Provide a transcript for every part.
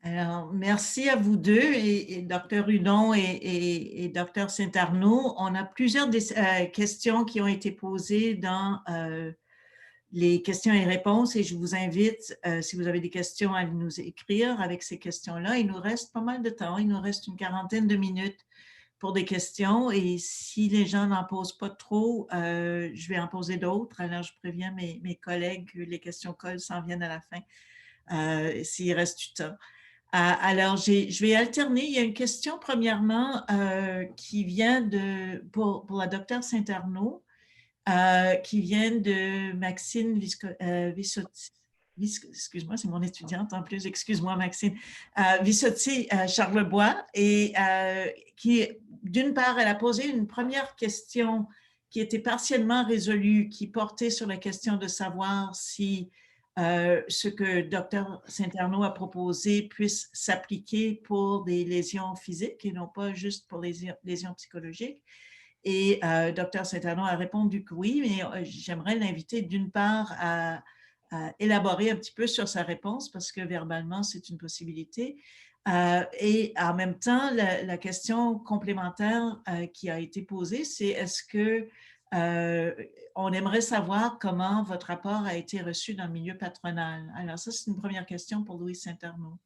Alors, merci à vous deux, et Dr. Hudon et Dr. Saint-Arnaud. On a plusieurs questions qui ont été posées dans les questions et réponses, et je vous invite, si vous avez des questions, à nous écrire avec ces questions-là. Il nous reste pas mal de temps, il nous reste une quarantaine de minutes pour des questions, et si les gens n'en posent pas trop, je vais en poser d'autres. Alors, je préviens mes collègues que les questions collent s'en viennent à la fin, s'il reste du temps. Alors, je vais alterner. Il y a une question, premièrement, qui vient pour la docteure Saint-Arnaud, qui vient de Maxine Vissotti. Excuse-moi, c'est mon étudiante en plus. Excuse-moi, Maxine. Vissotti Charlebois, et qui, d'une part, elle a posé une première question qui était partiellement résolue, qui portait sur la question de savoir si ce que Dr. Saint-Arnaud a proposé puisse s'appliquer pour des lésions physiques et non pas juste pour les lésions psychologiques. Et Dr. Saint-Arnaud a répondu que oui, mais j'aimerais l'inviter d'une part à élaborer un petit peu sur sa réponse, parce que verbalement, c'est une possibilité. Et en même temps, la question complémentaire qui a été posée, c'est est-ce que on aimerait savoir comment votre rapport a été reçu dans le milieu patronal. Alors ça, c'est une première question pour Louise Saint-Arnaud.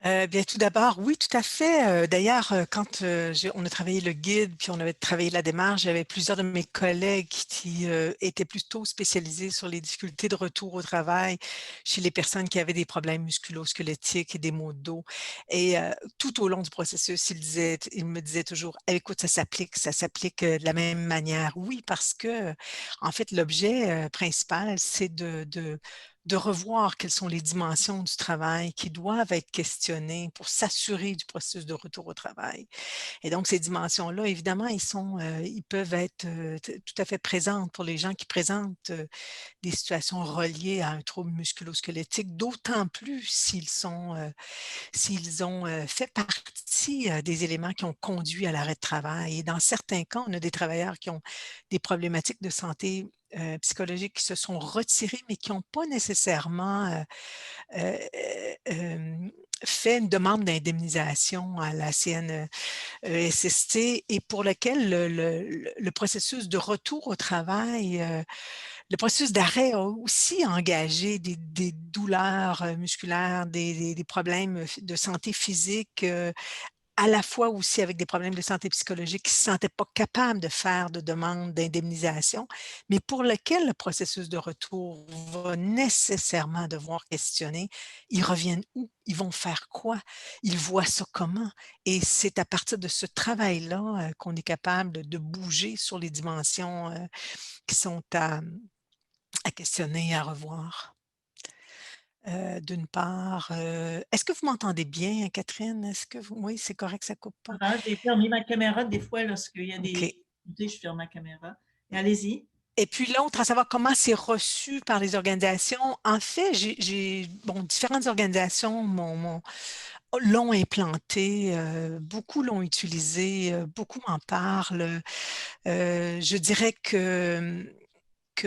Bien, tout d'abord, oui, tout à fait. D'ailleurs, quand on a travaillé le guide, puis on avait travaillé la démarche, j'avais plusieurs de mes collègues qui étaient plutôt spécialisés sur les difficultés de retour au travail chez les personnes qui avaient des problèmes musculo-squelettiques et des maux de dos. Et tout au long du processus, ils me disaient toujours, eh, écoute, ça s'applique de la même manière. Oui, parce que, en fait, l'objet principal, c'est de revoir quelles sont les dimensions du travail qui doivent être questionnées pour s'assurer du processus de retour au travail. Et donc, ces dimensions-là, évidemment, ils peuvent être tout à fait présentes pour les gens qui présentent des situations reliées à un trouble musculo-squelettique, d'autant plus s'ils ont fait partie des éléments qui ont conduit à l'arrêt de travail. Et dans certains cas, on a des travailleurs qui ont des problématiques de santé psychologiques qui se sont retirés, mais qui n'ont pas nécessairement euh, euh, fait une demande d'indemnisation à la CNESST, et pour lequel le processus de retour au travail, le processus d'arrêt a aussi engagé des douleurs musculaires, des problèmes de santé physique, à la fois aussi avec des problèmes de santé psychologique qui ne se sentaient pas capables de faire de demande d'indemnisation, mais pour lequel le processus de retour va nécessairement devoir questionner, ils reviennent où? Ils vont faire quoi? Ils voient ça comment? Et c'est à partir de ce travail-là qu'on est capable de bouger sur les dimensions qui sont à questionner et à revoir. D'une part, est-ce que vous m'entendez bien, Catherine? Est-ce que oui, c'est correct, ça coupe pas? J'ai fermé ma caméra des fois lorsqu'il y a OK. des difficultés, je ferme ma caméra. Et allez-y. Et puis l'autre, à savoir comment c'est reçu par les organisations. En fait, bon, différentes organisations l'ont implanté, beaucoup l'ont utilisé, beaucoup en parlent. Je dirais que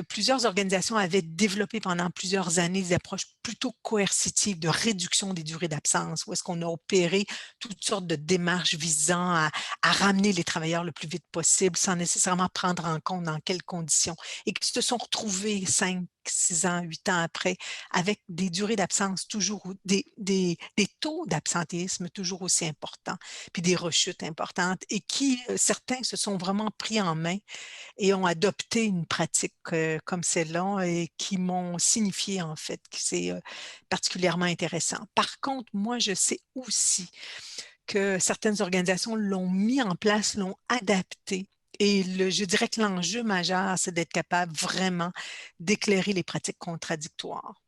plusieurs organisations avaient développé pendant plusieurs années des approches plutôt coercitives de réduction des durées d'absence, où est-ce qu'on a opéré toutes sortes de démarches visant à ramener les travailleurs le plus vite possible sans nécessairement prendre en compte dans quelles conditions, et qui se sont retrouvés 5, 6 ans, 8 ans après, avec des durées d'absence toujours, des taux d'absentéisme toujours aussi importants, puis des rechutes importantes, et qui, certains se sont vraiment pris en main et ont adopté une pratique comme celle-là, et qui m'ont signifié en fait que c'est particulièrement intéressant. Par contre, moi, je sais aussi que certaines organisations l'ont mis en place, l'ont adapté. Et je dirais que l'enjeu majeur, c'est d'être capable vraiment d'éclairer les pratiques contradictoires.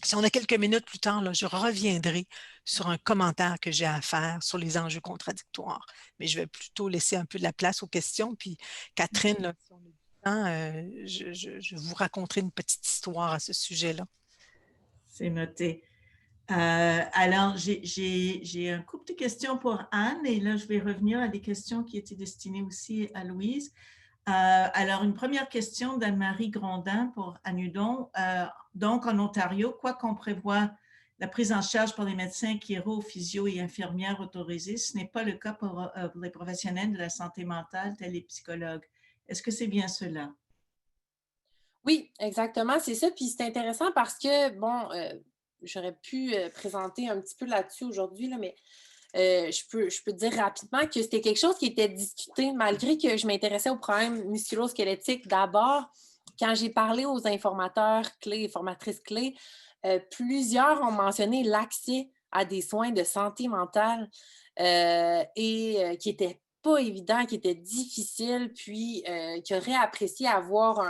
Si on a quelques minutes plus tard, là, je reviendrai sur un commentaire que j'ai à faire sur les enjeux contradictoires. Mais je vais plutôt laisser un peu de la place aux questions. Puis Catherine, là, si on a du temps, je vous raconterai une petite histoire à ce sujet-là. C'est noté. Alors, j'ai un couple de questions pour Anne, et là, je vais revenir à des questions qui étaient destinées aussi à Louise. Alors, une première question d'Anne-Marie Grondin pour Anne Hudon. Donc, en Ontario, quoi qu'on prévoit la prise en charge par les médecins, chiro, physio et infirmières autorisés. Ce n'est pas le cas pour les professionnels de la santé mentale, tels les psychologues. Est-ce que c'est bien cela? Oui, exactement, c'est ça. Puis c'est intéressant parce que, bon, j'aurais pu présenter un petit peu là-dessus aujourd'hui, là, mais je peux dire rapidement que c'était quelque chose qui était discuté malgré que je m'intéressais aux problèmes musculo-squelettiques d'abord. Quand j'ai parlé aux informateurs clés, formatrices clés, plusieurs ont mentionné l'accès à des soins de santé mentale qui n'étaient pas évident, qui étaient difficiles, puis qui auraient apprécié avoir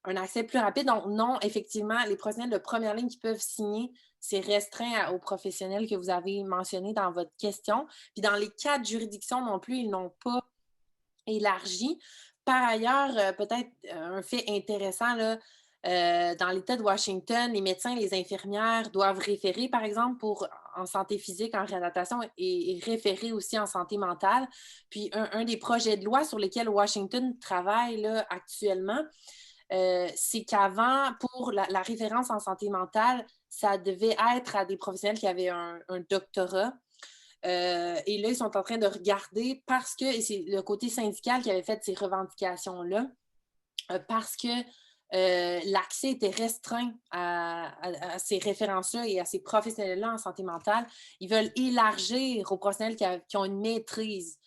un accès plus rapide. Donc, non, effectivement, les professionnels de première ligne qui peuvent signer, c'est restreint aux professionnels que vous avez mentionnés dans votre question. Puis dans les cas de juridiction non plus, ils n'ont pas élargi. Par ailleurs, peut-être un fait intéressant, là, dans l'État de Washington, les médecins et les infirmières doivent référer, par exemple, en santé physique, en réadaptation, et référer aussi en santé mentale. Puis un des projets de loi sur lesquels Washington travaille là, actuellement, c'est qu'avant, pour la référence en santé mentale, ça devait être à des professionnels qui avaient un doctorat. Et là, ils sont en train de regarder parce que, et c'est le côté syndical qui avait fait ces revendications-là, parce que l'accès était restreint à ces références-là et à ces professionnels-là en santé mentale. Ils veulent élargir aux professionnels qui ont une maîtrise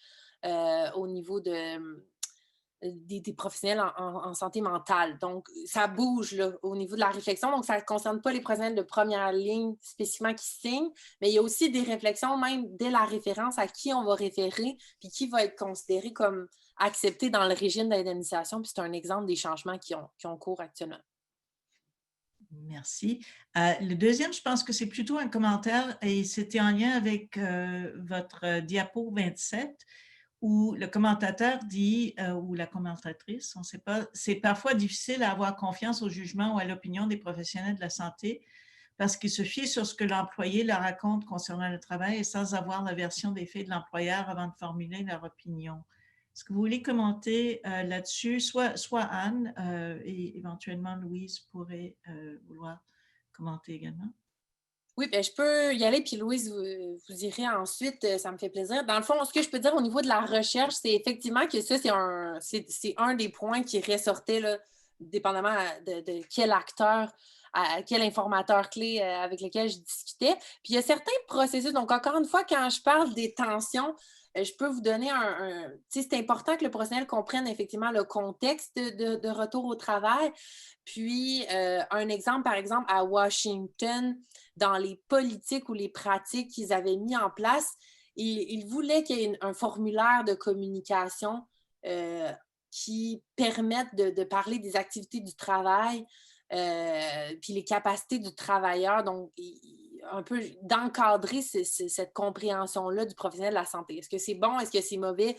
au niveau des professionnels en santé mentale. Donc, ça bouge là, au niveau de la réflexion. Donc, ça ne concerne pas les professionnels de première ligne spécifiquement qui signent, mais il y a aussi des réflexions, même dès la référence, à qui on va référer, puis qui va être considéré comme accepté dans le régime d'indemnisation. Puis c'est un exemple des changements qui ont cours actuellement. Merci. Le deuxième, je pense que c'est plutôt un commentaire et c'était en lien avec votre diapo 27 où le commentateur dit, ou la commentatrice, on ne sait pas, c'est parfois difficile à avoir confiance au jugement ou à l'opinion des professionnels de la santé parce qu'ils se fient sur ce que l'employé leur raconte concernant le travail et sans avoir la version des faits de l'employeur avant de formuler leur opinion. Est-ce que vous voulez commenter là-dessus? Soit Anne et éventuellement Louise pourrait vouloir commenter également. Oui, bien, je peux y aller, puis Louise, vous irez ensuite, ça me fait plaisir. Dans le fond, ce que je peux dire au niveau de la recherche, c'est effectivement que ça, c'est un des points qui ressortait, là, dépendamment de quel acteur, quel informateur clé avec lequel je discutais. Puis il y a certains processus, donc encore une fois, quand je parle des tensions, je peux vous donner tu sais, c'est important que le professionnel comprenne effectivement le contexte de retour au travail. Puis, un exemple, par exemple, à Washington, dans les politiques ou les pratiques qu'ils avaient mis en place, ils voulaient qu'il y ait un formulaire de communication qui permette de parler des activités du travail, puis les capacités du travailleur, donc un peu d'encadrer cette compréhension-là du professionnel de la santé. Est-ce que c'est bon? Est-ce que c'est mauvais?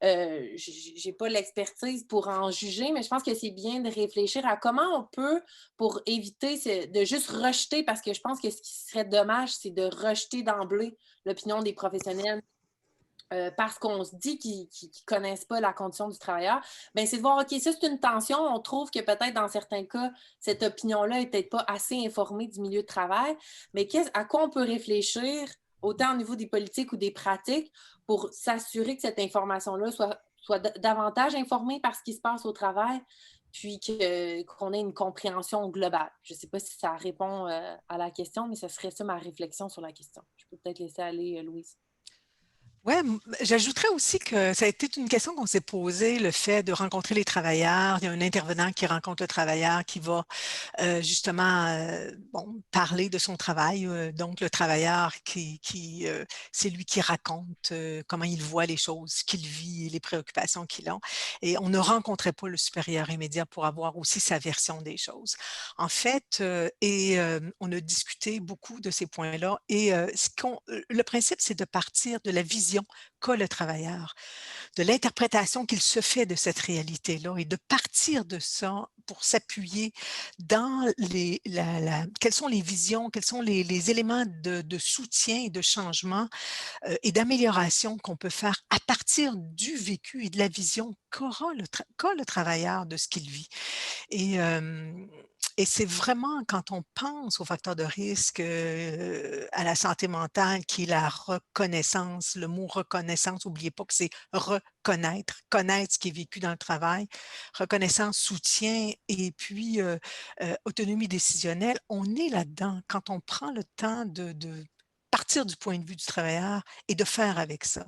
Je n'ai pas l'expertise pour en juger, mais je pense que c'est bien de réfléchir à comment on peut, pour éviter de juste rejeter, parce que je pense que ce qui serait dommage, c'est de rejeter d'emblée l'opinion des professionnels parce qu'on se dit qu'ils ne connaissent pas la condition du travailleur. Bien, c'est de voir, OK, ça, c'est une tension. On trouve que peut-être dans certains cas, cette opinion-là n'est peut-être pas assez informée du milieu de travail, mais à quoi on peut réfléchir, autant au niveau des politiques ou des pratiques, pour s'assurer que cette information-là soit davantage informée par ce qui se passe au travail, puis qu'on ait une compréhension globale. Je ne sais pas si ça répond à la question, mais ce serait ça ma réflexion sur la question. Je peux peut-être laisser aller Louise. Oui, j'ajouterais aussi que ça a été une question qu'on s'est posée, le fait de rencontrer les travailleurs. Il y a un intervenant qui rencontre le travailleur, qui va justement bon, parler de son travail. Donc, le travailleur c'est lui qui raconte comment il voit les choses, ce qu'il vit et les préoccupations qu'il a. Et on ne rencontrait pas le supérieur immédiat pour avoir aussi sa version des choses. En fait, on a discuté beaucoup de ces points-là. Et le principe, c'est de partir de la vision qu'a le travailleur, de l'interprétation qu'il se fait de cette réalité-là et de partir de ça pour s'appuyer dans quelles sont les visions, quels sont les éléments de soutien et de changement et d'amélioration qu'on peut faire à partir du vécu et de la vision qu'a le travailleur de ce qu'il vit. Et Et c'est vraiment quand on pense aux facteurs de risque, à la santé mentale, qui est la reconnaissance. Le mot reconnaissance, n'oubliez pas que c'est reconnaître, connaître ce qui est vécu dans le travail, reconnaissance, soutien et puis autonomie décisionnelle. On est là-dedans quand on prend le temps de partir du point de vue du travailleur et de faire avec ça.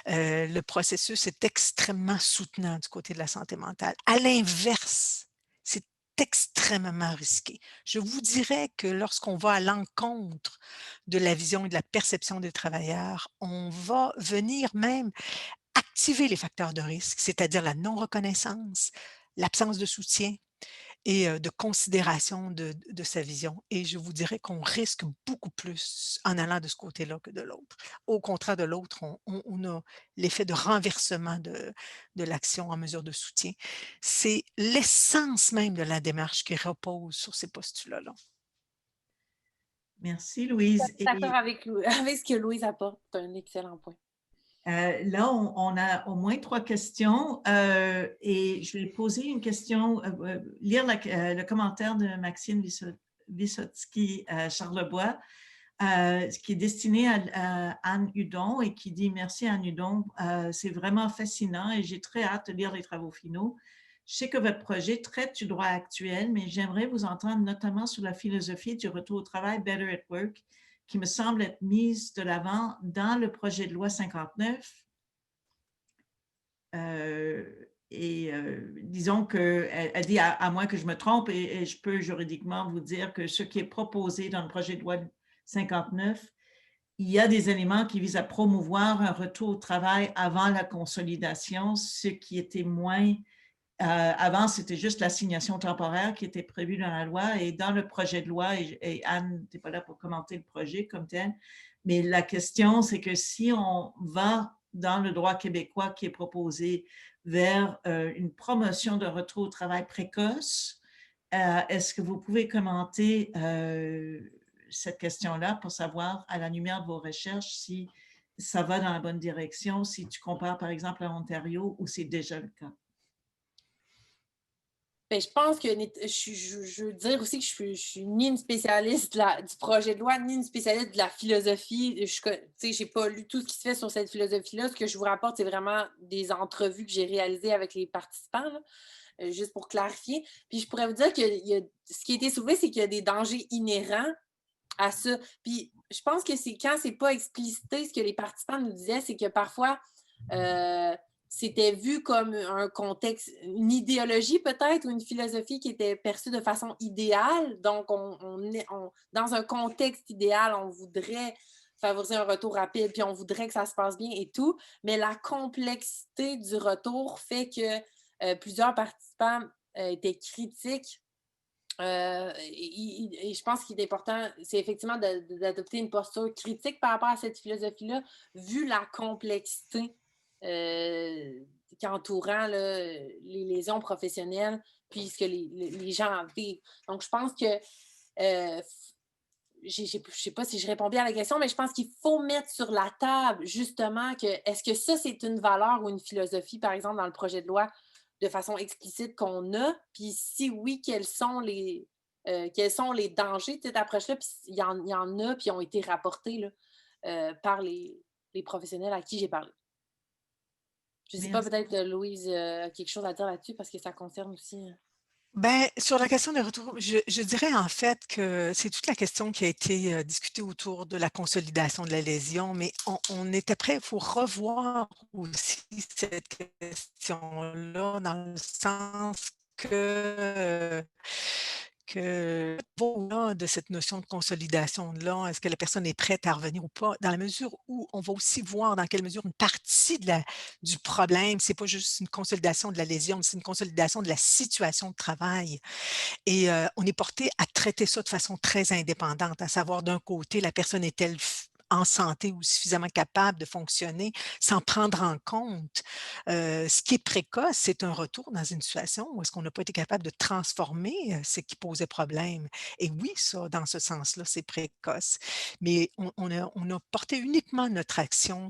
Le processus est extrêmement soutenant du côté de la santé mentale. À l'inverse, c'est extrêmement risqué. Je vous dirais que lorsqu'on va à l'encontre de la vision et de la perception des travailleurs, on va venir même activer les facteurs de risque, c'est-à-dire la non-reconnaissance, l'absence de soutien et de considération de sa vision. Et je vous dirais qu'on risque beaucoup plus en allant de ce côté-là que de l'autre. Au contraire de l'autre, on a l'effet de renversement de l'action en mesure de soutien. C'est l'essence même de la démarche qui repose sur ces postulats-là. Merci, Louise. D'accord avec, avec ce que Louise apporte. C'est un excellent point. Là, on a au moins 3 questions et je vais poser une question, lire le commentaire de Maxime Vissotsky Charlebois, qui est destiné à Anne Hudon et qui dit « Merci Anne Hudon, c'est vraiment fascinant et j'ai très hâte de lire les travaux finaux. Je sais que votre projet traite du droit actuel, mais j'aimerais vous entendre notamment sur la philosophie du retour au travail Better at Work, qui me semble être mise de l'avant dans le projet de loi 59. Disons qu'elle dit, à moins que je me trompe, et je peux juridiquement vous dire que ce qui est proposé dans le projet de loi 59, il y a des éléments qui visent à promouvoir un retour au travail avant la consolidation, ce qui était moins... avant, c'était juste l'assignation temporaire qui était prévue dans la loi et dans le projet de loi, et Anne n'était pas là pour commenter le projet comme tel, mais la question, c'est que si on va dans le droit québécois qui est proposé vers une promotion de retour au travail précoce, est-ce que vous pouvez commenter cette question-là pour savoir, à la lumière de vos recherches, si ça va dans la bonne direction, si tu compares par exemple à Ontario où c'est déjà le cas? Ben, je pense que je veux dire aussi que je suis ni une spécialiste du projet de loi, ni une spécialiste de la philosophie. Je n'ai pas lu tout ce qui se fait sur cette philosophie-là. Ce que je vous rapporte, c'est vraiment des entrevues que j'ai réalisées avec les participants, là, juste pour clarifier. Puis je pourrais vous dire que ce qui a été soulevé, c'est qu'il y a des dangers inhérents à ça. Puis je pense que c'est quand c'est pas explicité, ce que les participants nous disaient, c'est que parfois, c'était vu comme un contexte, une idéologie peut-être, ou une philosophie qui était perçue de façon idéale. Donc, dans un contexte idéal, on voudrait favoriser un retour rapide, puis on voudrait que ça se passe bien et tout. Mais la complexité du retour fait que plusieurs participants étaient critiques. Et je pense qu'il est important, c'est effectivement d'adopter une posture critique par rapport à cette philosophie-là, vu la complexité qui entourant là, les lésions professionnelles, puis ce que les gens vivent. Donc, je pense que, je ne sais pas si je réponds bien à la question, mais je pense qu'il faut mettre sur la table justement que est-ce que ça, c'est une valeur ou une philosophie, par exemple, dans le projet de loi, de façon explicite qu'on a, puis si oui, quels sont les dangers de cette approche-là, puis il y en a, puis ont été rapportés là, par les professionnels à qui j'ai parlé. Je ne sais pas, Merci. peut-être Louise a quelque chose à dire là-dessus parce que ça concerne aussi. Ben, sur la question des retours, je dirais en fait que c'est toute la question qui a été discutée autour de la consolidation de la lésion, mais on était prêt pour revoir aussi cette question-là dans le sens que au-delà de cette notion de consolidation-là, est-ce que la personne est prête à revenir ou pas? Dans la mesure où on va aussi voir dans quelle mesure une partie du problème, c'est pas juste une consolidation de la lésion, c'est une consolidation de la situation de travail. Et on est porté à traiter ça de façon très indépendante, à savoir d'un côté, la personne est-elle en santé ou suffisamment capable de fonctionner sans prendre en compte. Ce qui est précoce, c'est un retour dans une situation où est-ce qu'on n'a pas été capable de transformer ce qui posait problème. Et oui, ça, dans ce sens-là, c'est précoce. Mais on a porté uniquement notre action,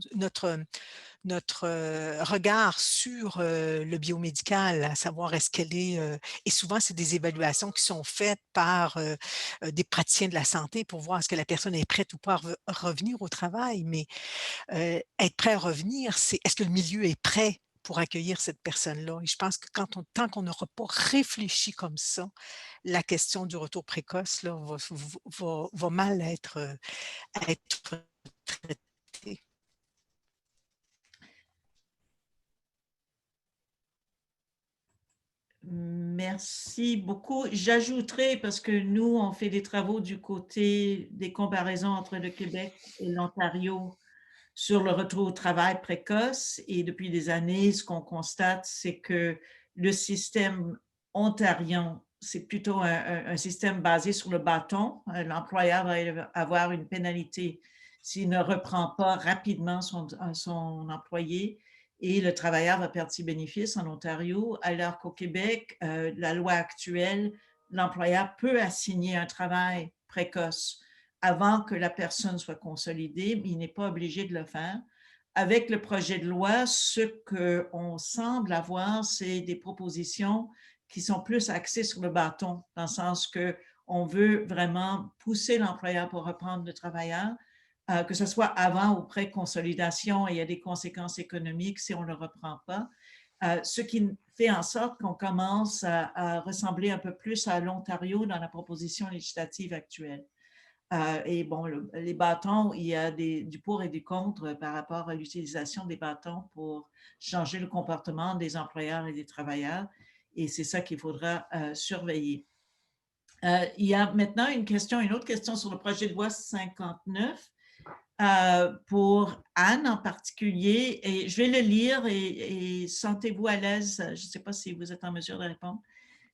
regard sur le biomédical, à savoir est-ce qu'elle est... et souvent, c'est des évaluations qui sont faites par des praticiens de la santé pour voir est-ce que la personne est prête ou pas à revenir au travail. Mais être prêt à revenir, c'est est-ce que le milieu est prêt pour accueillir cette personne-là? Et je pense que tant qu'on n'aura pas réfléchi comme ça, la question du retour précoce là, va mal être traitée. Merci beaucoup. J'ajouterai, parce que nous, on fait des travaux du côté des comparaisons entre le Québec et l'Ontario sur le retour au travail précoce. Et depuis des années, ce qu'on constate, c'est que le système ontarien, c'est plutôt un système basé sur le bâton. L'employeur va avoir une pénalité s'il ne reprend pas rapidement son employé et le travailleur va perdre ses bénéfices en Ontario, alors qu'au Québec, la loi actuelle, l'employeur peut assigner un travail précoce avant que la personne soit consolidée, mais il n'est pas obligé de le faire. Avec le projet de loi, ce qu'on semble avoir, c'est des propositions qui sont plus axées sur le bâton, dans le sens qu'on veut vraiment pousser l'employeur pour reprendre le travailleur, que ce soit avant ou pré-consolidation, et il y a des conséquences économiques si on ne le reprend pas. Ce qui fait en sorte qu'on commence à ressembler un peu plus à l'Ontario dans la proposition législative actuelle. Et bon, les bâtons, il y a du pour et du contre par rapport à l'utilisation des bâtons pour changer le comportement des employeurs et des travailleurs. Et c'est ça qu'il faudra surveiller. Il y a maintenant une autre question sur le projet de loi 59 pour Anne en particulier. Et je vais le lire et sentez-vous à l'aise. Je ne sais pas si vous êtes en mesure de répondre.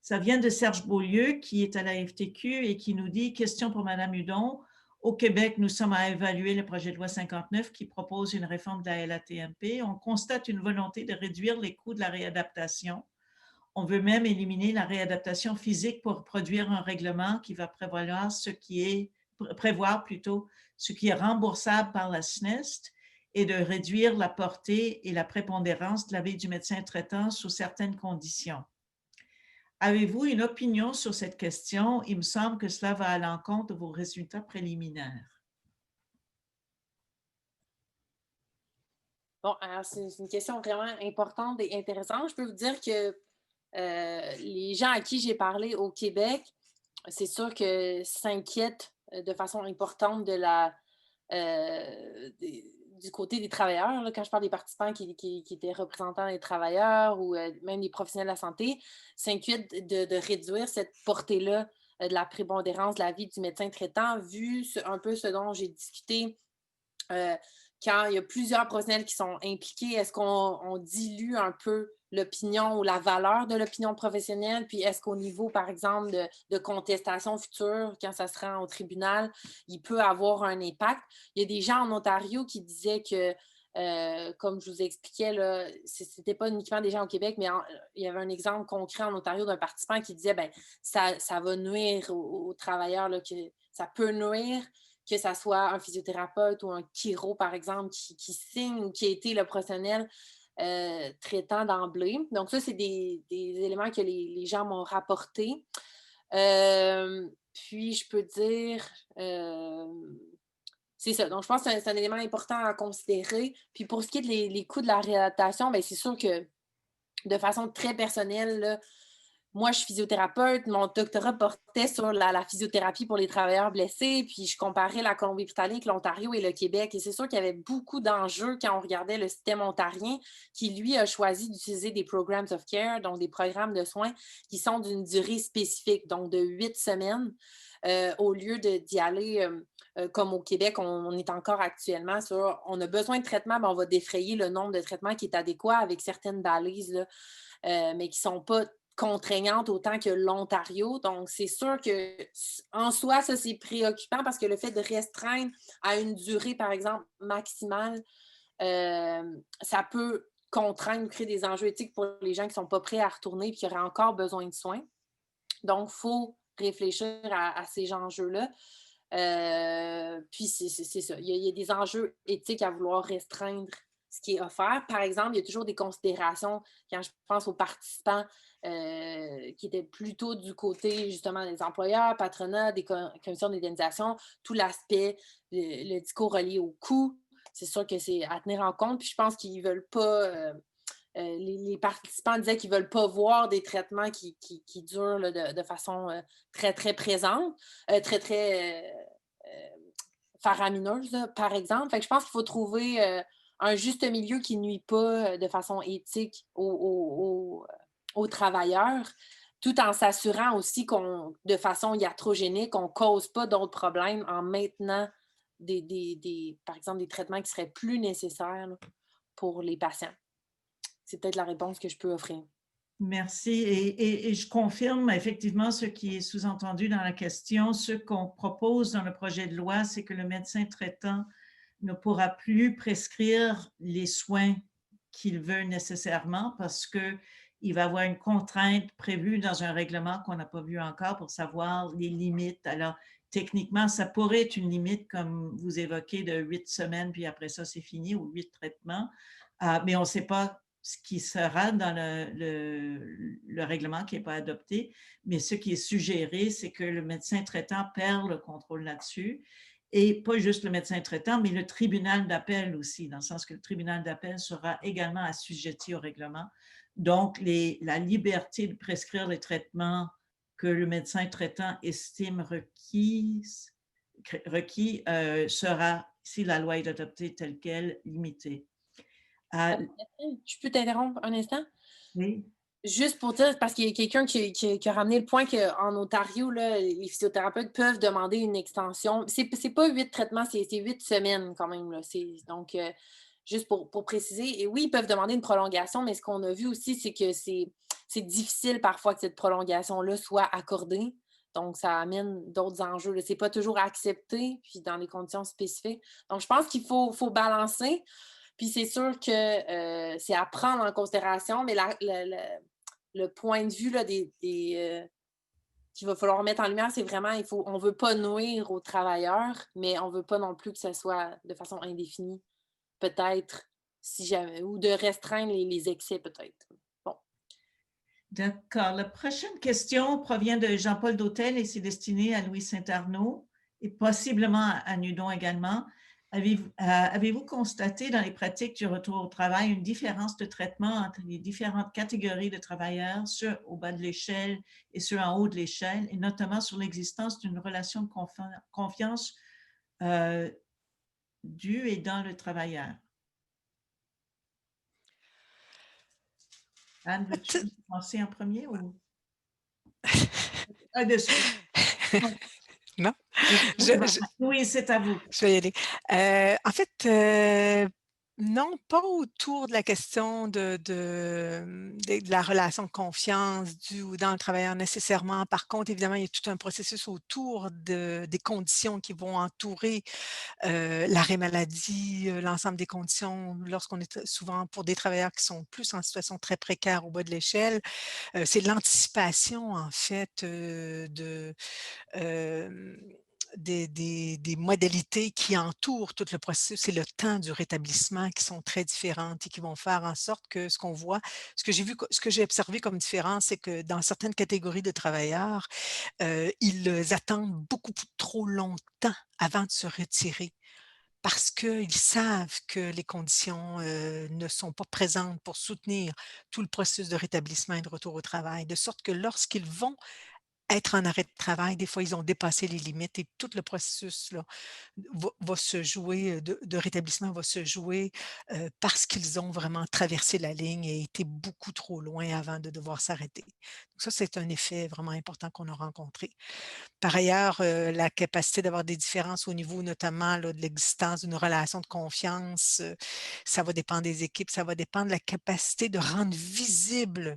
Ça vient de Serge Beaulieu, qui est à la FTQ et qui nous dit, question pour Mme Hudon, au Québec, nous sommes à évaluer le projet de loi 59 qui propose une réforme de la LATMP. On constate une volonté de réduire les coûts de la réadaptation. On veut même éliminer la réadaptation physique pour produire un règlement qui va prévoir ce qui est remboursable par la SNEST et de réduire la portée et la prépondérance de l'avis du médecin traitant sous certaines conditions. Avez-vous une opinion sur cette question? Il me semble que cela va à l'encontre de vos résultats préliminaires. Bon, alors c'est une question vraiment importante et intéressante. Je peux vous dire que les gens à qui j'ai parlé au Québec, c'est sûr que s'inquiètent de façon importante du côté des travailleurs. Là, quand je parle des participants qui étaient représentants des travailleurs ou même des professionnels de la santé, s'inquiètent de réduire cette portée-là de la prépondérance de la vie du médecin traitant, vu un peu ce dont j'ai discuté. Quand il y a plusieurs professionnels qui sont impliqués, est-ce qu'on dilue un peu l'opinion ou la valeur de l'opinion professionnelle? Puis est-ce qu'au niveau, par exemple, de contestation future, quand ça se rend au tribunal, il peut avoir un impact? Il y a des gens en Ontario qui disaient que, comme je vous expliquais, ce n'était pas uniquement des gens au Québec, mais il y avait un exemple concret en Ontario d'un participant qui disait ben ça va nuire aux travailleurs, là, que ça peut nuire que ça soit un physiothérapeute ou un chiro, par exemple, qui signe ou qui a été le professionnel traitant d'emblée. Donc, ça, c'est des éléments que les gens m'ont rapportés. Puis, je peux dire, c'est ça. Donc, je pense que c'est un élément important à considérer. Puis, pour ce qui est des coûts de la réadaptation, bien, c'est sûr que de façon très personnelle, là, moi, je suis physiothérapeute. Mon doctorat portait sur la physiothérapie pour les travailleurs blessés. Puis, je comparais la Colombie-Britannique, l'Ontario et le Québec. Et c'est sûr qu'il y avait beaucoup d'enjeux quand on regardait le système ontarien qui, lui, a choisi d'utiliser des programs of care, donc des programmes de soins qui sont d'une durée spécifique, donc de 8 semaines, au lieu d'y aller comme au Québec, on est encore actuellement sur on a besoin de traitement, mais on va défrayer le nombre de traitements qui est adéquat avec certaines balises, là, mais qui ne sont pas contraignantes autant que l'Ontario. Donc, c'est sûr que en soi, ça, c'est préoccupant parce que le fait de restreindre à une durée, par exemple, maximale, ça peut contraindre, créer des enjeux éthiques pour les gens qui ne sont pas prêts à retourner et qui auraient encore besoin de soins. Donc, il faut réfléchir à ces enjeux-là. Puis, c'est ça. Il y a des enjeux éthiques à vouloir restreindre ce qui est offert. Par exemple, il y a toujours des considérations quand je pense aux participants qui étaient plutôt du côté justement des employeurs, patronat, des commissions d'organisation, tout l'aspect, le discours relié au coût. C'est sûr que c'est à tenir en compte. Puis je pense qu'ils ne veulent pas. Les participants disaient qu'ils ne veulent pas voir des traitements qui durent là, de façon très, très présente, très, très faramineuse, là, par exemple. Fait que je pense qu'il faut trouver un juste milieu qui ne nuit pas de façon éthique aux travailleurs, tout en s'assurant aussi de façon iatrogénique, on ne cause pas d'autres problèmes en maintenant par exemple, des traitements qui seraient plus nécessaires là, pour les patients. C'est peut-être la réponse que je peux offrir. Merci. Et je confirme effectivement ce qui est sous-entendu dans la question. Ce qu'on propose dans le projet de loi, c'est que le médecin traitant ne pourra plus prescrire les soins qu'il veut nécessairement parce qu'il va avoir une contrainte prévue dans un règlement qu'on n'a pas vu encore pour savoir les limites. Alors, techniquement, ça pourrait être une limite, comme vous évoquez, de 8 semaines, puis après ça, c'est fini, ou 8 traitements. Mais on ne sait pas ce qui sera dans le règlement qui n'est pas adopté, mais ce qui est suggéré, c'est que le médecin traitant perd le contrôle là-dessus, et pas juste le médecin traitant, mais le tribunal d'appel aussi, dans le sens que le tribunal d'appel sera également assujetti au règlement. Donc, la liberté de prescrire les traitements que le médecin traitant estime requis sera, si la loi est adoptée telle qu'elle, limitée. Je peux t'interrompre un instant? Oui. Juste pour dire, parce qu'il y a quelqu'un qui a ramené le point qu'en Ontario, là, les physiothérapeutes peuvent demander une extension. C'est pas 8 traitements, c'est 8 semaines quand même. Là. Donc, juste pour préciser, et oui, ils peuvent demander une prolongation, mais ce qu'on a vu aussi, c'est que c'est difficile parfois que cette prolongation-là soit accordée. Donc, ça amène d'autres enjeux. Ce n'est pas toujours accepté, puis dans les conditions spécifiques. Donc, je pense qu'il faut balancer. Puis c'est sûr que c'est à prendre en considération, mais le point de vue là, qu'il va falloir mettre en lumière, c'est vraiment, on ne veut pas nuire aux travailleurs, mais on ne veut pas non plus que ce soit de façon indéfinie, peut-être, si jamais, ou de restreindre les excès, peut-être. Bon. D'accord. La prochaine question provient de Jean-Paul Dautel et c'est destiné à Louis Saint-Arnaud et possiblement à Nudon également. Avez-vous constaté dans les pratiques du retour au travail une différence de traitement entre les différentes catégories de travailleurs, ceux au bas de l'échelle et ceux en haut de l'échelle, et notamment sur l'existence d'une relation de confiance du et dans le travailleur? Anne, veux-tu penser en premier ou? De suite. Non? Oui, c'est à vous. Je vais y aller. En fait, non, pas autour de la question de la relation de confiance du ou dans le travailleur nécessairement. Par contre, évidemment, il y a tout un processus autour des conditions qui vont entourer l'arrêt maladie, l'ensemble des conditions lorsqu'on est souvent pour des travailleurs qui sont plus en situation très précaire au bas de l'échelle. C'est l'anticipation, en fait, des modalités qui entourent tout le processus et le temps du rétablissement qui sont très différentes et qui vont faire en sorte que ce qu'on voit, ce que j'ai observé comme différence, c'est que dans certaines catégories de travailleurs, ils attendent beaucoup trop longtemps avant de se retirer parce qu'ils savent que les conditions ne sont pas présentes pour soutenir tout le processus de rétablissement et de retour au travail, de sorte que lorsqu'ils vont être en arrêt de travail, des fois, ils ont dépassé les limites et tout le processus là, va se jouer, de rétablissement va se jouer parce qu'ils ont vraiment traversé la ligne et été beaucoup trop loin avant de devoir s'arrêter. Donc ça, c'est un effet vraiment important qu'on a rencontré. Par ailleurs, la capacité d'avoir des différences au niveau notamment là, de l'existence d'une relation de confiance, ça va dépendre des équipes, ça va dépendre de la capacité de rendre visible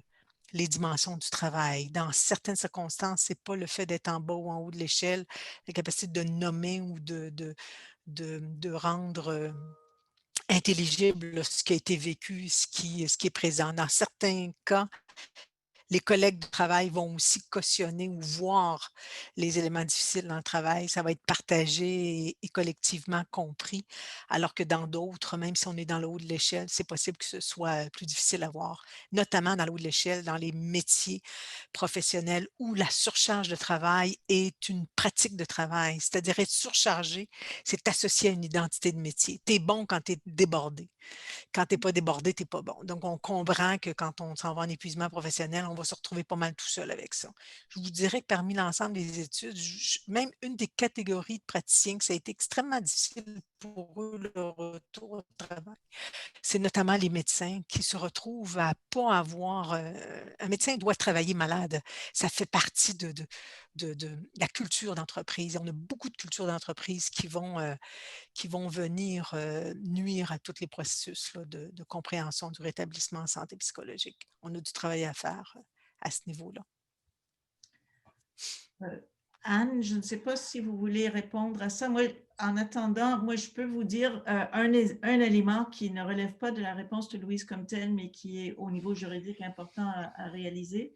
les dimensions du travail. Dans certaines circonstances, c'est pas le fait d'être en bas ou en haut de l'échelle, la capacité de nommer ou de rendre intelligible là, ce qui a été vécu, ce qui est présent. Dans certains cas, Les collègues de travail vont aussi cautionner ou voir les éléments difficiles dans le travail. Ça va être partagé et collectivement compris, alors que dans d'autres, même si on est dans le haut de l'échelle, c'est possible que ce soit plus difficile à voir, notamment dans le haut de l'échelle, dans les métiers professionnels où la surcharge de travail est une pratique de travail. C'est-à-dire être surchargé, c'est associé à une identité de métier. Tu es bon quand tu es débordé. Quand tu es pas débordé, tu es pas bon. Donc, on comprend que quand on s'en va en épuisement professionnel, on va se retrouver pas mal tout seul avec ça. Je vous dirais que parmi l'ensemble des études, même une des catégories de praticiens que ça a été extrêmement difficile pour eux, le retour au travail, c'est notamment les médecins qui se retrouvent à pas avoir, un médecin doit travailler malade. Ça fait partie de la culture d'entreprise. On a beaucoup de cultures d'entreprise qui vont venir nuire à tous les processus là, de compréhension du rétablissement en santé psychologique. On a du travail à faire à ce niveau-là. Anne, je ne sais pas si vous voulez répondre à ça. Moi, en attendant, moi, je peux vous dire un élément qui ne relève pas de la réponse de Louise comme telle, mais qui est au niveau juridique important à réaliser.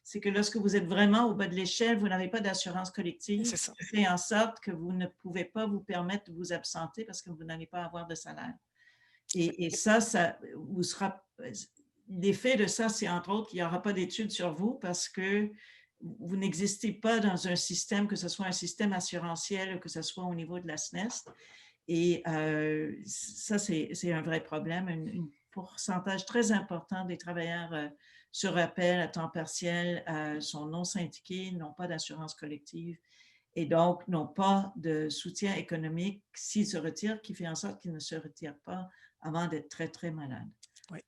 C'est que lorsque vous êtes vraiment au bas de l'échelle, vous n'avez pas d'assurance collective, C'est ça. qui fait en sorte que vous ne pouvez pas vous permettre de vous absenter parce que vous n'allez pas avoir de salaire. Et ça vous sera. L'effet de ça, c'est entre autres qu'il n'y aura pas d'études sur vous parce que vous n'existez pas dans un système, que ce soit un système assurantiel ou que ce soit au niveau de la SNES. Et ça, c'est un vrai problème. Un pourcentage très important des travailleurs sur appel à temps partiel sont non syndiqués, n'ont pas d'assurance collective et donc n'ont pas de soutien économique s'ils se retirent, qui fait en sorte qu'ils ne se retirent pas avant d'être très, très malades. Oui.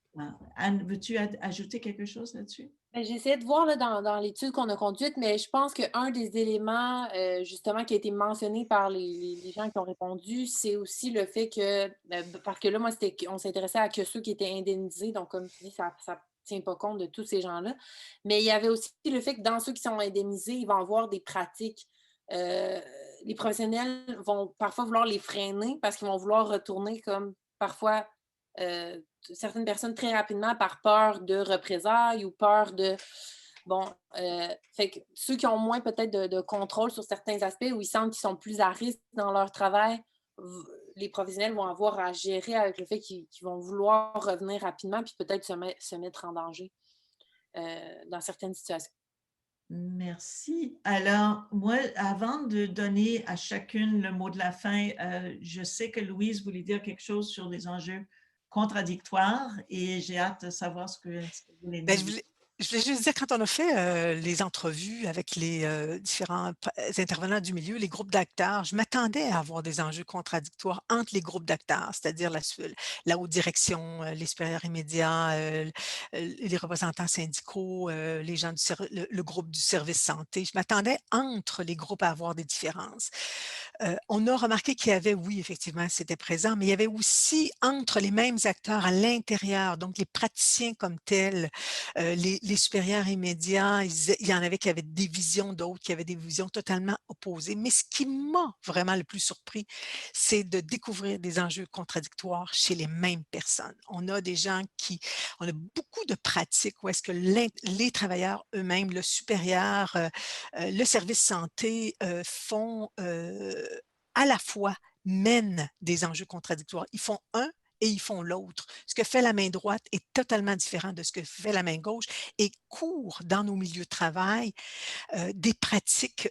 Anne, veux-tu ajouter quelque chose là-dessus? Ben, j'ai essayé de voir là, dans l'étude qu'on a conduite, mais je pense qu'un des éléments justement qui a été mentionné par les gens qui ont répondu, c'est aussi le fait que, parce que là, moi, on s'intéressait à que ceux qui étaient indemnisés, donc comme tu dis, ça ne tient pas compte de tous ces gens-là. Mais il y avait aussi le fait que dans ceux qui sont indemnisés, ils vont avoir des pratiques. euh, les professionnels vont parfois vouloir les freiner parce qu'ils vont vouloir retourner comme parfois euh, certaines personnes très rapidement par peur de représailles ou peur de. Bon, fait que ceux qui ont moins peut-être de contrôle sur certains aspects où ils sentent qu'ils sont plus à risque dans leur travail, les professionnels vont avoir à gérer avec le fait qu'ils vont vouloir revenir rapidement puis peut-être se mettre en danger dans certaines situations. Merci. Alors, moi, avant de donner à chacune le mot de la fin, je sais que Louise voulait dire quelque chose sur les enjeux contradictoires et j'ai hâte de savoir ce que vous voulez Ben, nous dire. je voulais juste dire, quand on a fait les entrevues avec les différents intervenants du milieu, les groupes d'acteurs, je m'attendais à avoir des enjeux contradictoires entre les groupes d'acteurs, c'est-à-dire la haute direction, les supérieurs immédiats, les représentants syndicaux, les gens le groupe du service santé. Je m'attendais entre les groupes à avoir des différences. On a remarqué qu'il y avait, oui, effectivement, c'était présent, mais il y avait aussi entre les mêmes acteurs à l'intérieur, donc les praticiens comme tels, les supérieurs immédiats, il y en avait qui avaient des visions, d'autres qui avaient des visions totalement opposées. Mais ce qui m'a vraiment le plus surpris, c'est de découvrir des enjeux contradictoires chez les mêmes personnes. On a beaucoup de pratiques où est-ce que les travailleurs eux-mêmes, le supérieur, le service santé font à la fois mènent des enjeux contradictoires. Ils font un et ils font l'autre. Ce que fait la main droite est totalement différent de ce que fait la main gauche et court dans nos milieux de travail des pratiques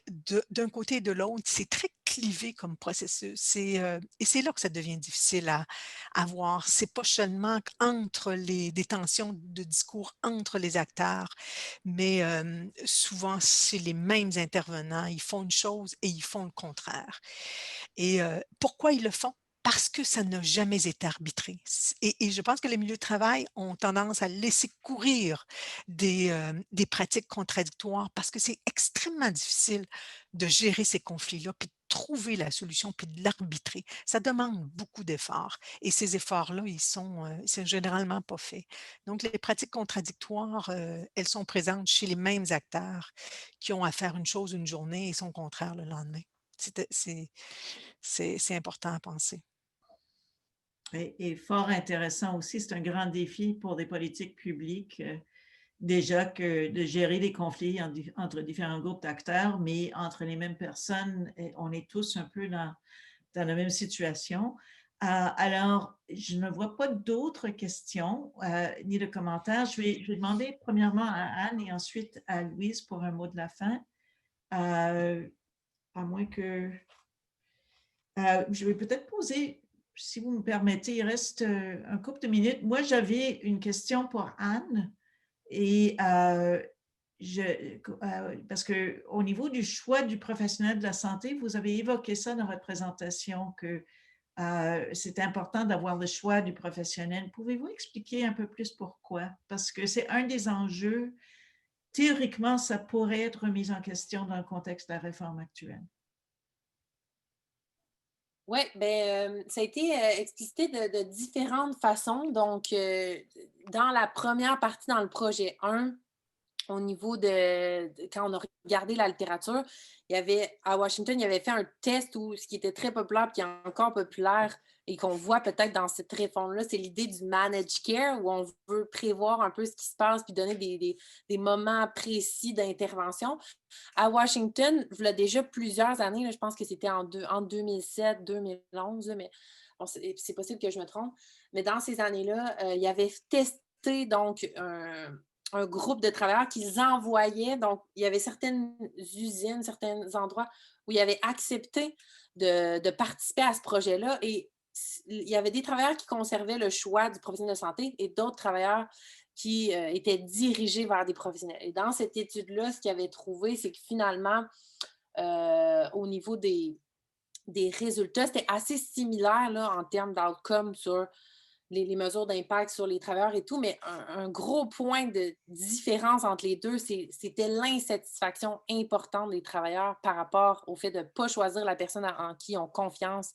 d'un côté et de l'autre. C'est très clivé comme processus. Et c'est là que ça devient difficile à voir. C'est pas seulement entre des tensions de discours entre les acteurs, mais souvent, c'est les mêmes intervenants. Ils font une chose et ils font le contraire. Et pourquoi ils le font? Parce que ça n'a jamais été arbitré. Et je pense que les milieux de travail ont tendance à laisser courir des pratiques contradictoires parce que c'est extrêmement difficile de gérer ces conflits-là, puis de trouver la solution, puis de l'arbitrer. Ça demande beaucoup d'efforts. Et ces efforts-là, c'est généralement pas fait. Donc, les pratiques contradictoires, elles sont présentes chez les mêmes acteurs qui ont à faire une chose une journée et son contraire le lendemain. C'est important à penser. Et fort intéressant aussi, c'est un grand défi pour des politiques publiques déjà que de gérer les conflits entre différents groupes d'acteurs, mais entre les mêmes personnes, on est tous un peu dans la même situation. Alors, je ne vois pas d'autres questions ni de commentaires. Je vais demander premièrement à Anne et ensuite à Louise pour un mot de la fin. À moins que... je vais peut-être poser, si vous me permettez, il reste un couple de minutes. Moi, j'avais une question pour Anne. Et parce qu'au niveau du choix du professionnel de la santé, vous avez évoqué ça dans votre présentation, que c'est important d'avoir le choix du professionnel. Pouvez-vous expliquer un peu plus pourquoi? Parce que c'est un des enjeux. Théoriquement, ça pourrait être remis en question dans le contexte de la réforme actuelle. Oui, ben, ça a été explicité de différentes façons. Donc, dans la première partie, dans le projet 1, au niveau quand on a regardé la littérature, il y avait, à Washington, il y avait fait un test où ce qui était très populaire et qui est encore populaire et qu'on voit peut-être dans cette réforme-là, c'est l'idée du managed care où on veut prévoir un peu ce qui se passe puis donner des moments précis d'intervention. À Washington, il y a déjà plusieurs années, là, je pense que c'était en 2007, 2011, mais bon, c'est possible que je me trompe, mais dans ces années-là, il y avait testé donc un groupe de travailleurs qu'ils envoyaient. Donc, il y avait certaines usines, certains endroits où ils avaient accepté de participer à ce projet-là. Et il y avait des travailleurs qui conservaient le choix du professionnel de santé et d'autres travailleurs qui étaient dirigés vers des professionnels. Et dans cette étude-là, ce qu'ils avaient trouvé, c'est que finalement, au niveau des résultats, c'était assez similaire là, en termes d'outcome sur les mesures d'impact sur les travailleurs et tout, mais un gros point de différence entre les deux, c'était l'insatisfaction importante des travailleurs par rapport au fait de ne pas choisir la personne en qui ils ont confiance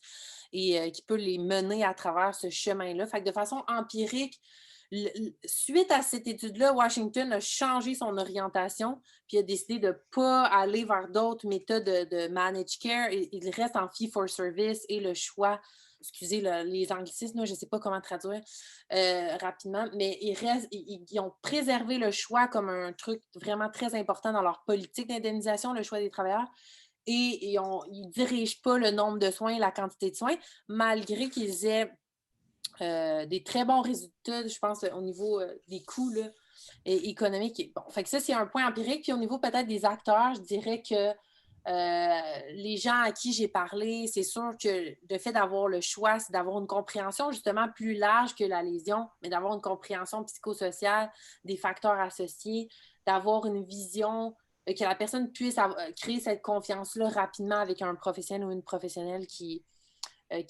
et qui peut les mener à travers ce chemin-là. Fait que de façon empirique, suite à cette étude-là, Washington a changé son orientation puis a décidé de ne pas aller vers d'autres méthodes de managed care. Il reste en fee-for-service et le choix, excusez les anglicismes, je ne sais pas comment traduire rapidement, mais ils ont préservé le choix comme un truc vraiment très important dans leur politique d'indemnisation, le choix des travailleurs. Et ils ne dirigent pas le nombre de soins et la quantité de soins, malgré qu'ils aient des très bons résultats, je pense, au niveau des coûts là, économiques. Bon, fait que ça, c'est un point empirique. Puis au niveau peut-être des acteurs, je dirais que les gens à qui j'ai parlé, c'est sûr que le fait d'avoir le choix, c'est d'avoir une compréhension justement plus large que la lésion, mais d'avoir une compréhension psychosociale des facteurs associés, d'avoir une vision, que la personne puisse créer cette confiance-là rapidement avec un professionnel ou une professionnelle qui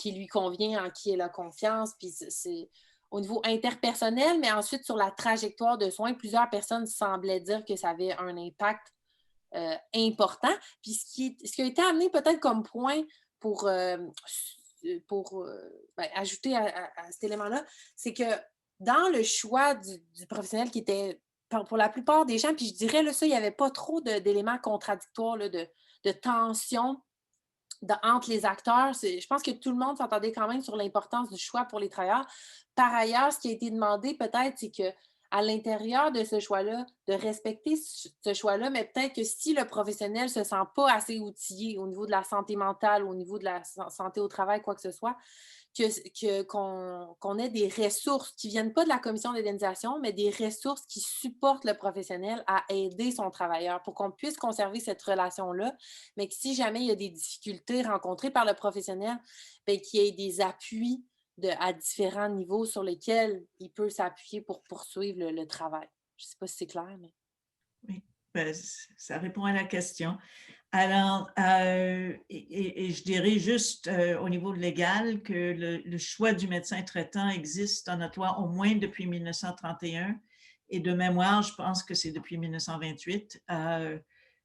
lui convient, en qui elle a confiance. Puis c'est au niveau interpersonnel, mais ensuite sur la trajectoire de soins, plusieurs personnes semblaient dire que ça avait un impact important. Puis ce qui a été amené peut-être comme point pour ajouter à cet élément-là, c'est que dans le choix du professionnel qui était pour la plupart des gens, puis je dirais, là, ça, il n'y avait pas trop d'éléments contradictoires, là, de tension entre les acteurs. Je pense que tout le monde s'entendait quand même sur l'importance du choix pour les travailleurs. Par ailleurs, ce qui a été demandé peut-être, c'est qu'à l'intérieur de ce choix-là, de respecter ce choix-là, mais peut-être que si le professionnel ne se sent pas assez outillé au niveau de la santé mentale, au niveau de la santé au travail, quoi que ce soit, qu'on ait des ressources qui ne viennent pas de la commission d'indemnisation, mais des ressources qui supportent le professionnel à aider son travailleur pour qu'on puisse conserver cette relation-là, mais que si jamais il y a des difficultés rencontrées par le professionnel, bien, qu'il y ait des appuis à différents niveaux sur lesquels il peut s'appuyer pour poursuivre le travail. Je ne sais pas si c'est clair, mais... Oui, ben, ça répond à la question. Alors, et je dirais juste au niveau légal que le choix du médecin traitant existe dans notre loi au moins depuis 1931 et de mémoire, je pense que c'est depuis 1928.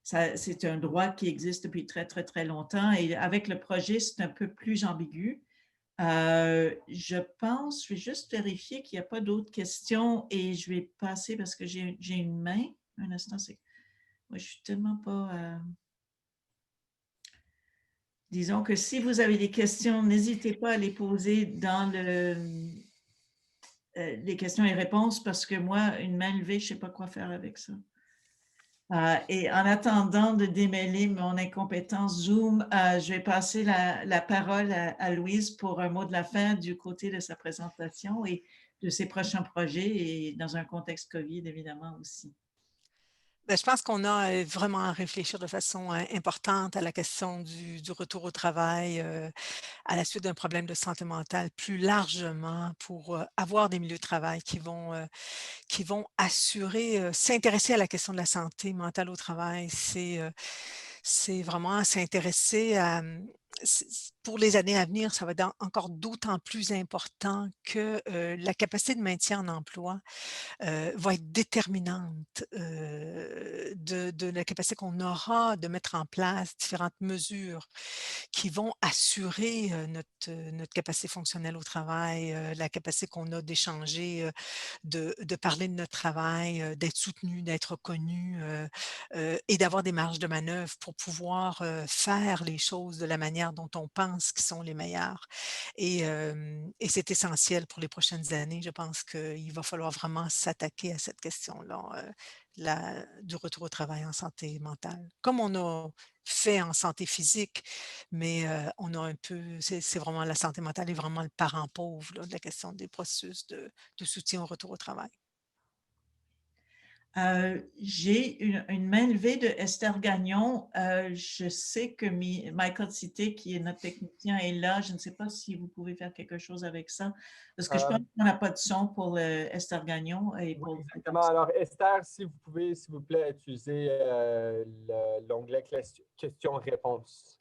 C'est un droit qui existe depuis très, très, très longtemps et avec le projet, c'est un peu plus ambigu. Je pense, je vais juste vérifier qu'il n'y a pas d'autres questions et je vais passer parce que j'ai une main. Un instant, moi, je suis tellement pas... Disons que si vous avez des questions, n'hésitez pas à les poser dans les questions et réponses parce que moi, une main levée, je ne sais pas quoi faire avec ça. Et en attendant de démêler mon incompétence Zoom, je vais passer la parole à Louise pour un mot de la fin du côté de sa présentation et de ses prochains projets et dans un contexte COVID, évidemment, aussi. Ben, je pense qu'on a vraiment à réfléchir de façon importante à la question du retour au travail à la suite d'un problème de santé mentale plus largement pour avoir des milieux de travail qui vont assurer, s'intéresser à la question de la santé mentale au travail. C'est vraiment s'intéresser à, pour les années à venir, ça va être encore d'autant plus important que la capacité de maintien en emploi va être déterminante de la capacité qu'on aura de mettre en place différentes mesures qui vont assurer notre capacité fonctionnelle au travail, la capacité qu'on a d'échanger, de parler de notre travail, d'être soutenu, d'être reconnu et d'avoir des marges de manœuvre pour pouvoir faire les choses de la manière dont on pense qu'ils sont les meilleures. Et c'est essentiel pour les prochaines années. Je pense qu'il va falloir vraiment s'attaquer à cette question-là, du retour au travail en santé mentale. Comme on a fait en santé physique, mais on a un peu, c'est vraiment la santé mentale est vraiment le parent pauvre là, de la question des processus de soutien au retour au travail. J'ai une main levée de Esther Gagnon. Je sais que Michael Cité, qui est notre technicien, est là. Je ne sais pas si vous pouvez faire quelque chose avec ça, parce que je pense qu'on n'a pas de son pour Esther Gagnon. Et pour exactement. Alors, Esther, si vous pouvez, s'il vous plaît, utiliser l'onglet questions-réponses.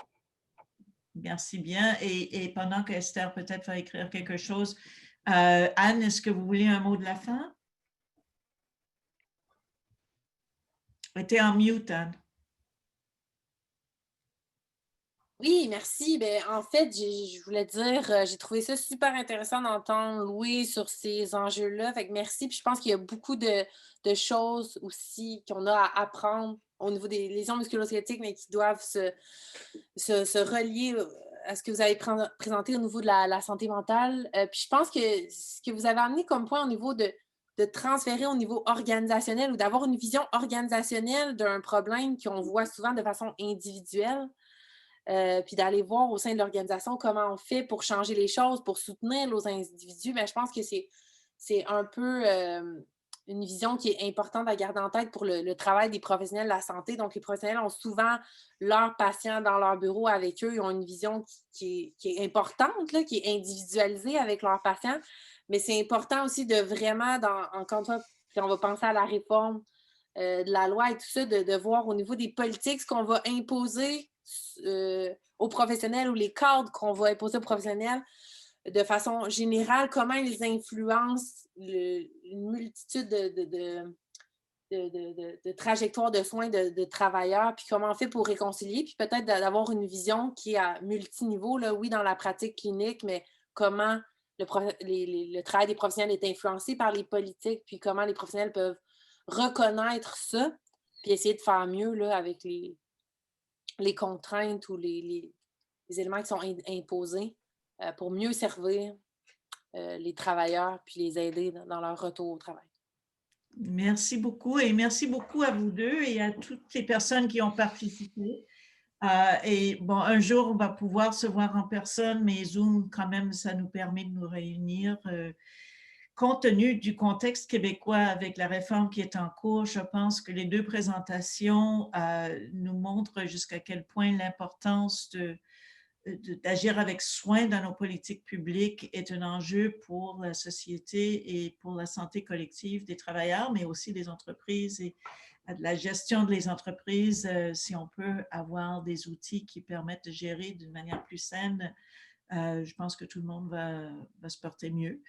Merci bien. Et pendant que Esther peut-être va écrire quelque chose, Anne, est-ce que vous voulez un mot de la fin? Tu es en mute, Anne. Oui, merci. Ben, en fait, je voulais dire, j'ai trouvé ça super intéressant d'entendre Louis sur ces enjeux-là. Fait que merci. Puis je pense qu'il y a beaucoup de choses aussi qu'on a à apprendre au niveau des lésions musculo-squelettiques, mais qui doivent se relier à ce que vous avez présenté au niveau de la santé mentale. Puis je pense que ce que vous avez amené comme point au niveau de transférer au niveau organisationnel ou d'avoir une vision organisationnelle d'un problème qu'on voit souvent de façon individuelle, puis d'aller voir au sein de l'organisation comment on fait pour changer les choses, pour soutenir nos individus. Mais je pense que c'est un peu une vision qui est importante à garder en tête pour le travail des professionnels de la santé. Donc, les professionnels ont souvent leurs patients dans leur bureau avec eux. Ils ont une vision qui est importante, là, qui est individualisée avec leurs patients. Mais c'est important aussi de vraiment, encore une fois, puis on va penser à la réforme de la loi et tout ça, de voir au niveau des politiques ce qu'on va imposer aux professionnels ou les cadres qu'on va imposer aux professionnels de façon générale, comment ils influencent une multitude de trajectoires de soins de travailleurs, puis comment on fait pour réconcilier, puis peut-être d'avoir une vision qui est à multiniveau, là, oui, dans la pratique clinique, mais comment le travail des professionnels est influencé par les politiques, puis comment les professionnels peuvent reconnaître ça, puis essayer de faire mieux là, avec les contraintes ou les éléments qui sont imposés pour mieux servir les travailleurs puis les aider dans leur retour au travail. Merci beaucoup et merci beaucoup à vous deux et à toutes les personnes qui ont participé. Et bon, un jour, on va pouvoir se voir en personne, mais Zoom, quand même, ça nous permet de nous réunir. Compte tenu du contexte québécois avec la réforme qui est en cours, je pense que les deux présentations nous montrent jusqu'à quel point l'importance d'agir avec soin dans nos politiques publiques est un enjeu pour la société et pour la santé collective des travailleurs, mais aussi des entreprises et de la gestion des entreprises. Si on peut avoir des outils qui permettent de gérer d'une manière plus saine, je pense que tout le monde va se porter mieux.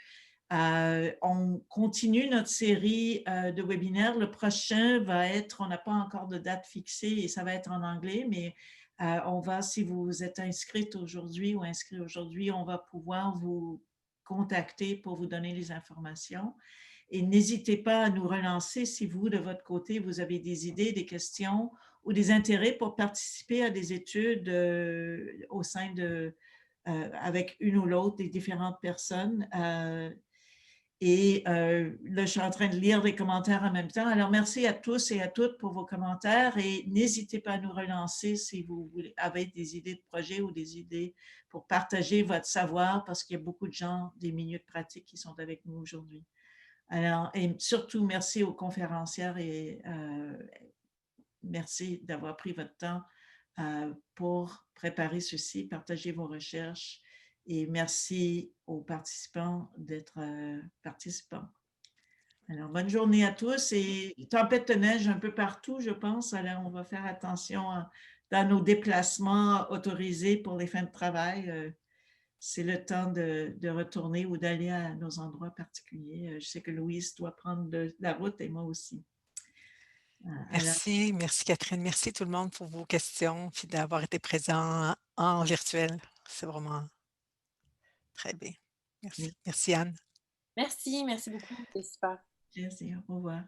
On continue notre série de webinaires. Le prochain va être, on n'a pas encore de date fixée et ça va être en anglais, mais on va, si vous êtes inscrite aujourd'hui ou inscrit aujourd'hui, on va pouvoir vous contacter pour vous donner les informations. Et n'hésitez pas à nous relancer si vous, de votre côté, vous avez des idées, des questions ou des intérêts pour participer à des études au sein de, avec une ou l'autre des différentes personnes. Et là, je suis en train de lire les commentaires en même temps. Alors, merci à tous et à toutes pour vos commentaires et n'hésitez pas à nous relancer si vous avez des idées de projet ou des idées pour partager votre savoir parce qu'il y a beaucoup de gens des minutes pratiques qui sont avec nous aujourd'hui. Alors, et surtout, merci aux conférencières et merci d'avoir pris votre temps pour préparer ceci, partager vos recherches et merci aux participants d'être participants. Alors, bonne journée à tous et tempête de neige un peu partout, je pense. Alors, on va faire attention dans nos déplacements autorisés pour les fins de travail. C'est le temps de retourner ou d'aller à nos endroits particuliers. Je sais que Louise doit prendre la route et moi aussi. Alors, Merci Catherine. Merci tout le monde pour vos questions et d'avoir été présent en virtuel. C'est vraiment très bien. Merci. Merci Anne. Merci beaucoup, c'est super. merci, au revoir.